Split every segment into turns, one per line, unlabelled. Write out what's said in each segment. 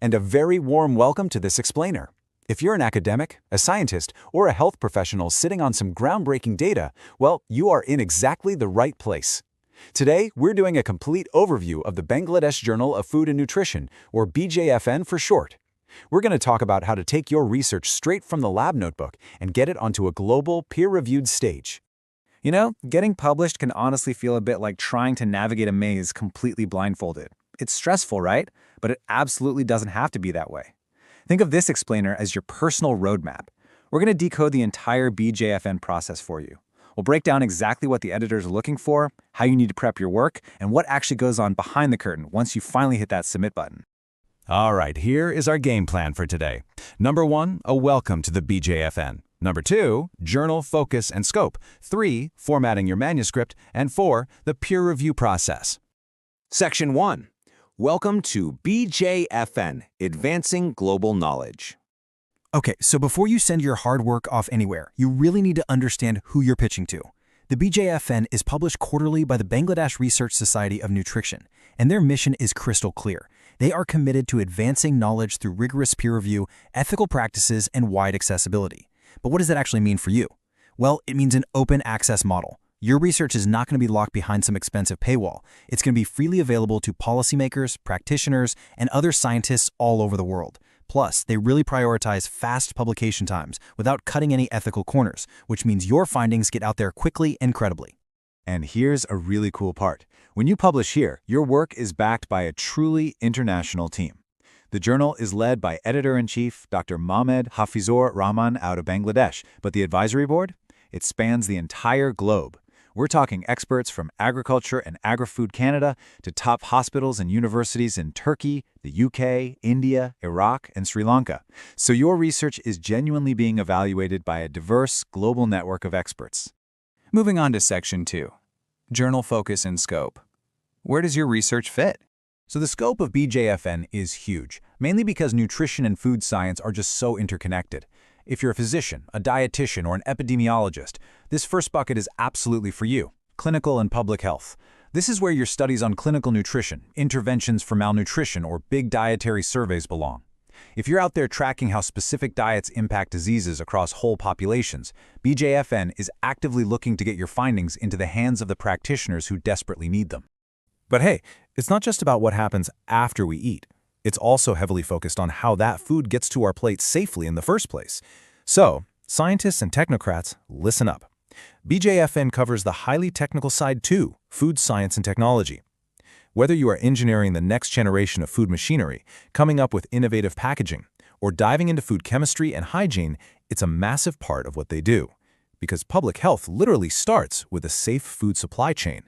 and a very warm welcome to this explainer. If you're an academic, a scientist, or a health professional sitting on some groundbreaking data, well, you are in exactly the right place. Today, we're doing a complete overview of the Bangladesh Journal of Food and Nutrition, or BJFN for short. We're going to talk about how to take your research straight from the lab notebook and get it onto a global, peer-reviewed stage.
You know, getting published can honestly feel a bit like trying to navigate a maze completely blindfolded. It's stressful, right? But it absolutely doesn't have to be that way. Think of this explainer as your personal roadmap. We're going to decode the entire BJFN process for you. We'll break down exactly what the editors are looking for, how you need to prep your work, and what actually goes on behind the curtain once you finally hit that submit button.
All right, here is our game plan for today. Number 1, a welcome to the BJFN. Number 2, journal focus and scope. 3, formatting your manuscript. And 4, the peer review process.
Section 1. Welcome to BJFN, Advancing Global Knowledge.
Okay, so before you send your hard work off anywhere, you really need to understand who you're pitching to. The BJFN is published quarterly by the Bangladesh Research Society of Nutrition, and their mission is crystal clear. They are committed to advancing knowledge through rigorous peer review, ethical practices, and wide accessibility. But what does that actually mean for you? Well, it means an open access model. Your research is not going to be locked behind some expensive paywall. It's going to be freely available to policymakers, practitioners, and other scientists all over the world. Plus, they really prioritize fast publication times without cutting any ethical corners, which means your findings get out there quickly and credibly.
And here's a really cool part. When you publish here, your work is backed by a truly international team. The journal is led by Editor-in-Chief Dr. Mohammad Hafizur Rahman out of Bangladesh, but the advisory board? It spans the entire globe. We're talking experts from Agriculture and Agri-Food Canada to top hospitals and universities in Turkey, the UK, India, Iraq, and Sri Lanka. So your research is genuinely being evaluated by a diverse global network of experts.
Moving on to Section 2. Journal focus and scope. Where does your research fit?
So the scope of BJFN is huge, mainly because nutrition and food science are just so interconnected. If you're a physician, a dietitian, or an epidemiologist, this first bucket is absolutely for you. Clinical and public health. This is where your studies on clinical nutrition, interventions for malnutrition, or big dietary surveys belong. If you're out there tracking how specific diets impact diseases across whole populations, BJFN is actively looking to get your findings into the hands of the practitioners who desperately need them. But hey, it's not just about what happens after we eat. It's also heavily focused on how that food gets to our plate safely in the first place. So, scientists and technocrats, listen up. BJFN covers the highly technical side too, food science and technology. Whether you are engineering the next generation of food machinery, coming up with innovative packaging, or diving into food chemistry and hygiene, it's a massive part of what they do. Because public health literally starts with a safe food supply chain.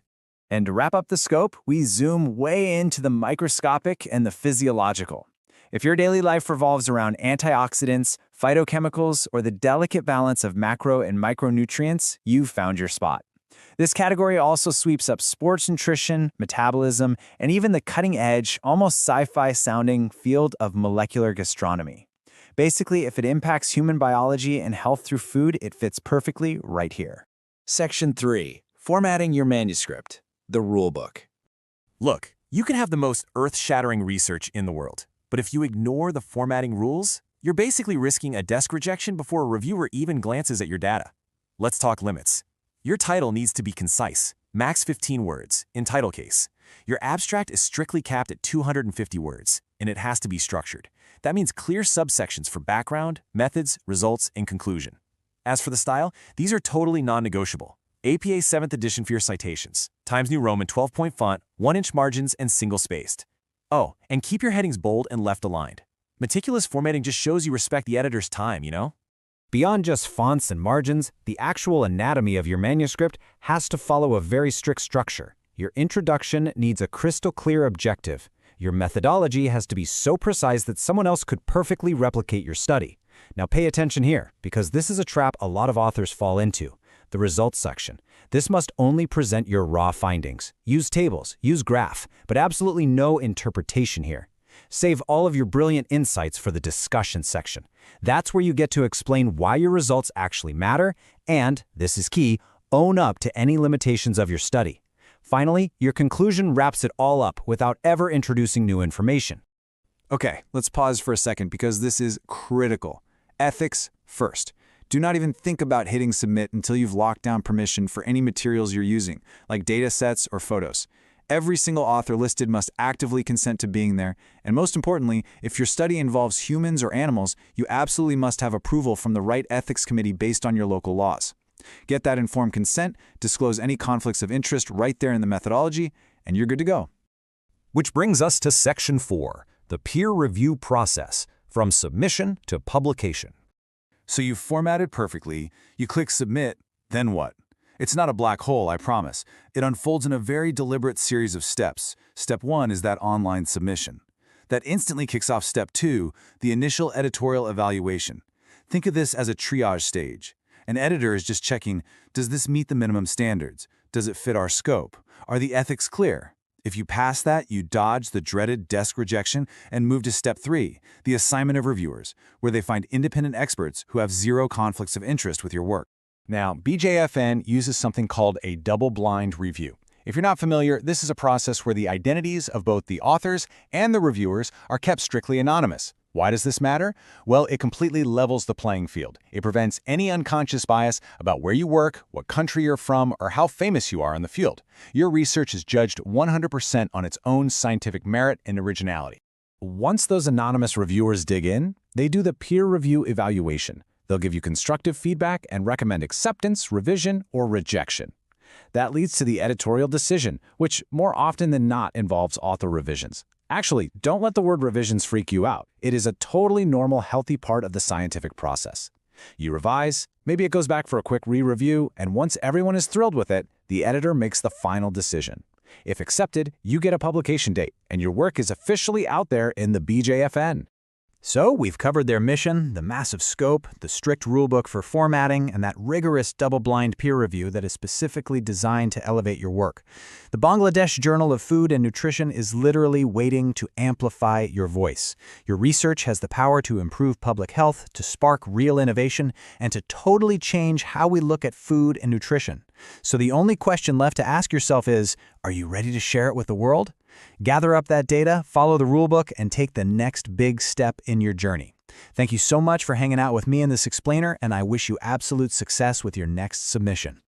And to wrap up the scope, we zoom way into the microscopic and the physiological. If your daily life revolves around antioxidants, phytochemicals, or the delicate balance of macro and micronutrients, you've found your spot. This category also sweeps up sports nutrition, metabolism, and even the cutting-edge, almost sci-fi sounding field of molecular gastronomy. Basically, if it impacts human biology and health through food, it fits perfectly right here. Section 3. Formatting your manuscript. The rulebook.
Look, you can have the most earth-shattering research in the world, but if you ignore the formatting rules, you're basically risking a desk rejection before a reviewer even glances at your data. Let's talk limits. Your title needs to be concise, max 15 words, in title case. Your abstract is strictly capped at 250 words, and it has to be structured. That means clear subsections for background, methods, results, and conclusion. As for the style, these are totally non-negotiable. APA 7th edition for your citations, Times New Roman 12-point font, 1-inch margins, and single-spaced. Oh, and keep your headings bold and left-aligned. Meticulous formatting just shows you respect the editor's time, you know?
Beyond just fonts and margins, the actual anatomy of your manuscript has to follow a very strict structure. Your introduction needs a crystal-clear objective. Your methodology has to be so precise that someone else could perfectly replicate your study. Now pay attention here, because this is a trap a lot of authors fall into. The results section. This must only present your raw findings. Use tables, use graph, but absolutely no interpretation here. Save all of your brilliant insights for the discussion section. That's where you get to explain why your results actually matter and, this is key, own up to any limitations of your study. Finally, your conclusion wraps it all up without ever introducing new information.
Okay, let's pause for a second because this is critical. Ethics first. Do not even think about hitting submit until you've locked down permission for any materials you're using, like data sets or photos. Every single author listed must actively consent to being there, and most importantly, if your study involves humans or animals, you absolutely must have approval from the right ethics committee based on your local laws. Get that informed consent, disclose any conflicts of interest right there in the methodology, and you're good to go.
Which brings us to Section 4, the peer review process, from submission to publication.
So you've formatted perfectly, you click submit, then what? It's not a black hole, I promise. It unfolds in a very deliberate series of steps. Step 1 is that online submission. That instantly kicks off Step 2, the initial editorial evaluation. Think of this as a triage stage. An editor is just checking, does this meet the minimum standards? Does it fit our scope? Are the ethics clear? If you pass that, you dodge the dreaded desk rejection and move to Step 3, the assignment of reviewers, where they find independent experts who have zero conflicts of interest with your work.
Now, BJFN uses something called a double-blind review. If you're not familiar, this is a process where the identities of both the authors and the reviewers are kept strictly anonymous. Why does this matter? Well, it completely levels the playing field. It prevents any unconscious bias about where you work, what country you're from, or how famous you are in the field. Your research is judged 100% on its own scientific merit and originality.
Once those anonymous reviewers dig in, they do the peer review evaluation. They'll give you constructive feedback and recommend acceptance, revision, or rejection. That leads to the editorial decision, which more often than not involves author revisions. Actually, don't let the word revisions freak you out. It is a totally normal, healthy part of the scientific process. You revise, maybe it goes back for a quick re-review, and once everyone is thrilled with it, the editor makes the final decision. If accepted, you get a publication date, and your work is officially out there in the BJFN. So we've covered their mission, the massive scope, the strict rulebook for formatting, and that rigorous double-blind peer review that is specifically designed to elevate your work. The Bangladesh Journal of Food and Nutrition is literally waiting to amplify your voice. Your research has the power to improve public health, to spark real innovation, and to totally change how we look at food and nutrition. So the only question left to ask yourself is, are you ready to share it with the world? Gather up that data, follow the rulebook, and take the next big step in your journey. Thank you so much for hanging out with me in this explainer, and I wish you absolute success with your next submission.